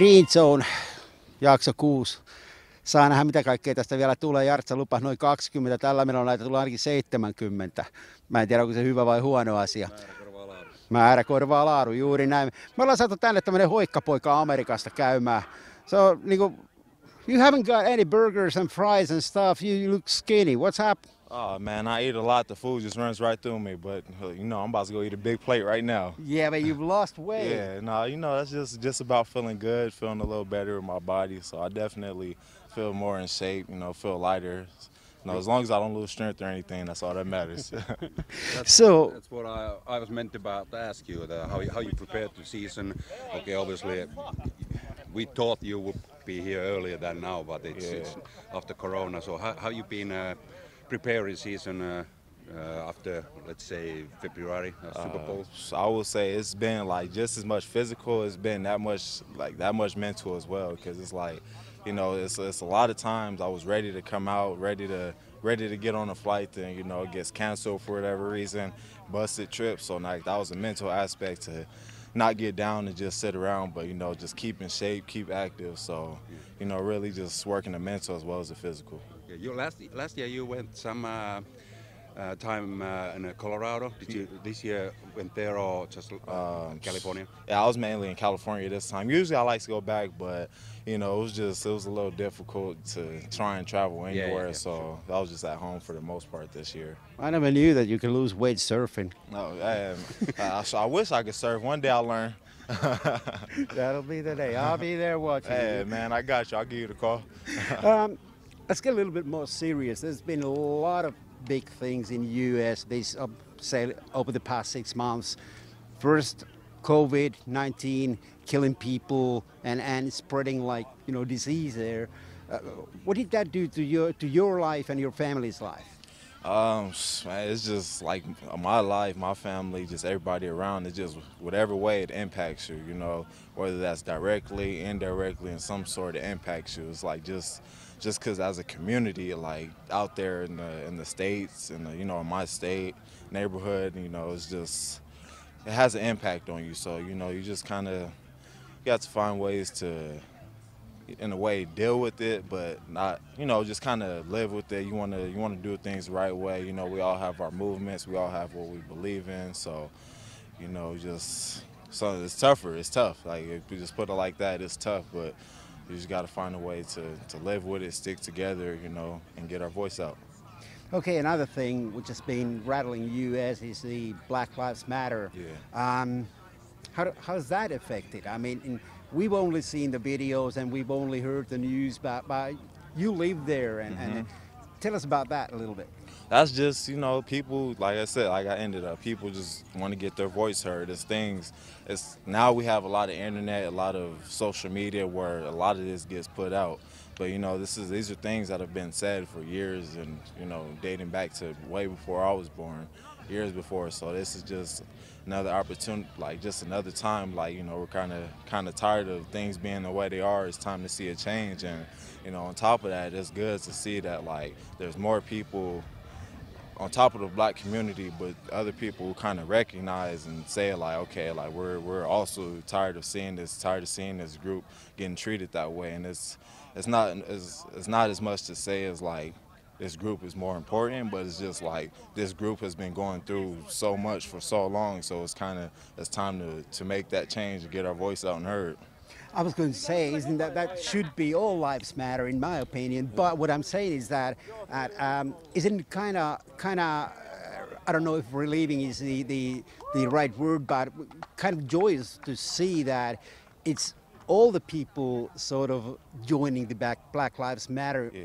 Green Zone, jakso 6. Saa nähdä, mitä kaikkea tästä vielä tulee. Jartsa lupasi noin 20, tällä menolla näitä tulee ainakin 70. Mä en tiedä, onko se hyvä vai huono asia. Määrä korvaa laadu, juuri näin. Me ollaan saatu tänne tämmönen hoikkapoika Amerikasta käymään. So, niinku, you haven't got any burgers and fries and stuff. You look skinny. What's up? Oh man, I eat a lot. The food just runs right through me. But you know, I'm about to go eat a big plate right now. Yeah, but you've lost weight. Yeah, no, you know, that's just about feeling good, feeling a little better with my body. So I definitely feel more in shape. You know, feel lighter. No, as long as I don't lose strength or anything, that's all that matters. That's what I was meant about to ask you, how you prepared the season. Okay, obviously we thought you would be here earlier than now, but it's after Corona. So how you been preparing season after, let's say, February Super Bowl? So I would say it's been like just as much physical. It's been that much mental as well. Because it's like, you know, it's a lot of times I was ready to come out, ready to get on a flight, and you know it gets canceled for whatever reason, busted trip. So like that was a mental aspect to not get down and just sit around, but you know just keep in shape, keep active. So you know really just working the mental as well as the physical. Okay. You last year you went some time in Colorado. Did you this year went there or just California? Yeah, I was mainly in California this time. Usually I like to go back, but you know it was a little difficult to try and travel anywhere. So I was just at home for the most part this year. I never knew that you could lose weight surfing. No, I wish I could surf. One day I'll learn. That'll be the day. I'll be there watching. Hey man, I got you. I'll give you the call. Let's get a little bit more serious. There's been a lot of big things in U.S. Say over the past 6 months. First, COVID-19 killing people and spreading like disease there. What did that do to your life and your family's life? Man, it's just like my life, my family, just everybody around. It's just whatever way it impacts you, you know, whether that's directly, indirectly, in some sort it impacts you. It's like just because as a community, like out there in the states and in my state neighborhood, you know, it has an impact on you. So you know, you just kind of you have to find ways to, in a way, deal with it, but not, you know, just kind of live with it. You want to do things the right way. You know, we all have our movements. We all have what we believe in. So, you know, so it's tougher. It's tough. Like if we just put it like that, it's tough. But you just got to find a way to live with it, stick together, you know, and get our voice out. Okay, another thing which has been rattling U.S. is the Black Lives Matter. Yeah. How's that affected? I mean, we've only seen the videos and we've only heard the news, but you live there, and tell us about that a little bit. That's just, you know, people, like I said, like I ended up, people just want to get their voice heard. Now we have a lot of internet, a lot of social media where a lot of this gets put out. But, you know, these are things that have been said for years and, you know, dating back to way before I was born, years before. So this is just another opportunity, like just another time, like, you know, we're kind of tired of things being the way they are. It's time to see a change. And, you know, on top of that, it's good to see that, like, there's more people on top of the black community, but other people who kind of recognize and say, like, okay, like we're also tired of seeing this group getting treated that way. And it's not as much to say as like this group is more important, but it's just like this group has been going through so much for so long, so it's time to make that change and get our voice out and heard. I was going to say, isn't that should be all lives matter, in my opinion. But what I'm saying is that isn't it kind of I don't know if relieving is the right word, but kind of joyous to see that it's all the people sort of joining the Black Lives Matter. Yeah.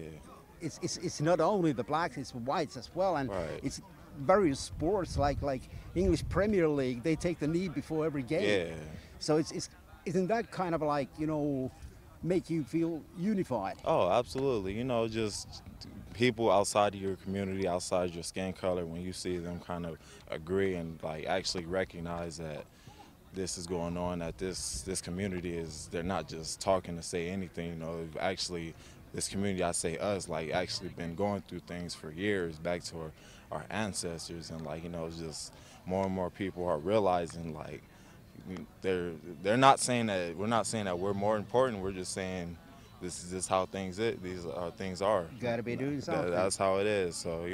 It's not only the blacks, it's whites as well, and right. It's various sports like English Premier League. They take the knee before every game. Yeah. So isn't that kind of like, you know, make you feel unified? Oh, absolutely. You know, just people outside of your community, outside your skin color, when you see them kind of agree and like actually recognize that this is going on, that this community they're not just talking to say anything, you know, actually this community, I say us, like actually been going through things for years back to our ancestors, and like, you know, it's just more and more people are realizing like they're not saying that we're more important. We're just saying this is just how things are. You gotta be doing something. That's how it is. So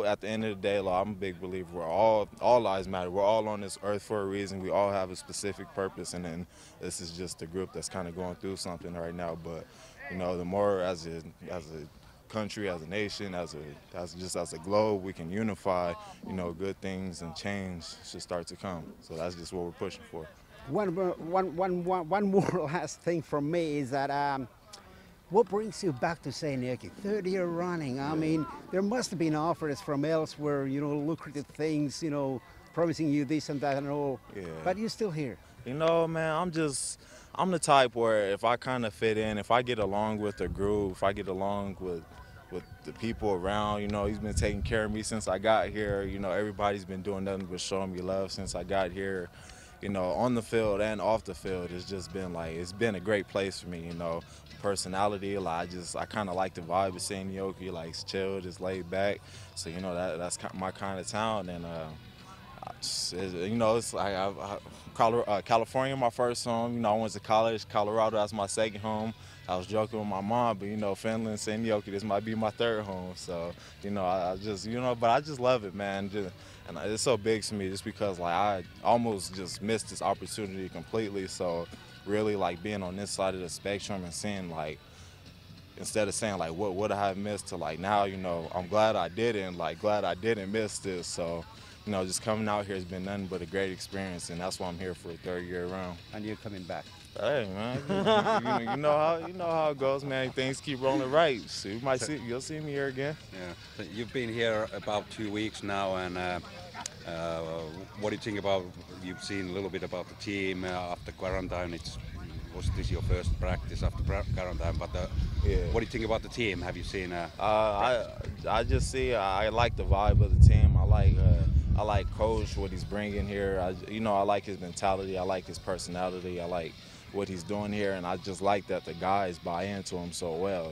at the end of the day, like, I'm a big believer. All lives matter. We're all on this earth for a reason. We all have a specific purpose, and then this is just a group that's kind of going through something right now. But the more as a country, as a nation, as a globe, we can unify. Good things and change should start to come. So that's just what we're pushing for. One more last thing from me is that what brings you back to Seinäjoki? Third year running. I mean, there must have been offers from elsewhere, lucrative things, promising you this and that and all. Yeah. But you're still here. Man, I'm the type where if I kind of fit in, if I get along with the group, if I get along with the people around, he's been taking care of me since I got here. Everybody's been doing nothing but showing me love since I got here. On the field and off the field, it's just been it's been a great place for me. Personality, I kind of like the vibe of Seinäjoki, it's chill, just laid back. So that's my kind of town, and it's like California, my first home. I went to college. Colorado, that's my second home. I was joking with my mom, but Finland, Seinäjoki, this might be my third home. So I just but I just love it, man. And it's so big to me just because I almost just missed this opportunity completely. So really being on this side of the spectrum and seeing instead of saying what would I have missed to now, I'm glad I didn't, glad I didn't miss this. So just coming out here has been nothing but a great experience, and that's why I'm here for a third year around. And you're coming back. Hey man, you know how it goes, man. Things keep rolling right. So you'll see me here again. Yeah, so you've been here about 2 weeks now, and what do you think about? You've seen a little bit about the team after quarantine. Was this your first practice after quarantine? But yeah. What do you think about the team? Have you seen? I just see. I like the vibe of the team. I like Coach, what he's bringing here. I like his mentality. I like his personality. I like what he's doing here, and I just like that the guys buy into him so well.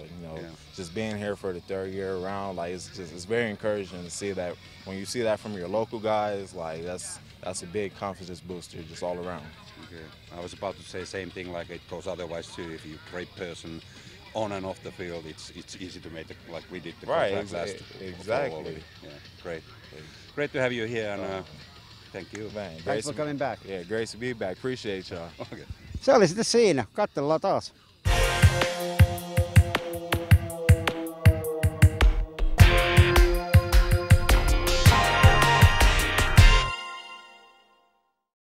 Just being here for the third year around, it's very encouraging to see that. When you see that from your local guys, that's a big confidence booster just all around. Okay. I was about to say the same thing. It goes otherwise too. If you're a great person on and off the field, it's easy to make like we did the right. Exactly. Yeah. Great. Great to have you here, and thank you. Thanks for coming back. Yeah, great to be back. Appreciate y'all. Okay. Se oli sitten siinä. Katsellaan taas.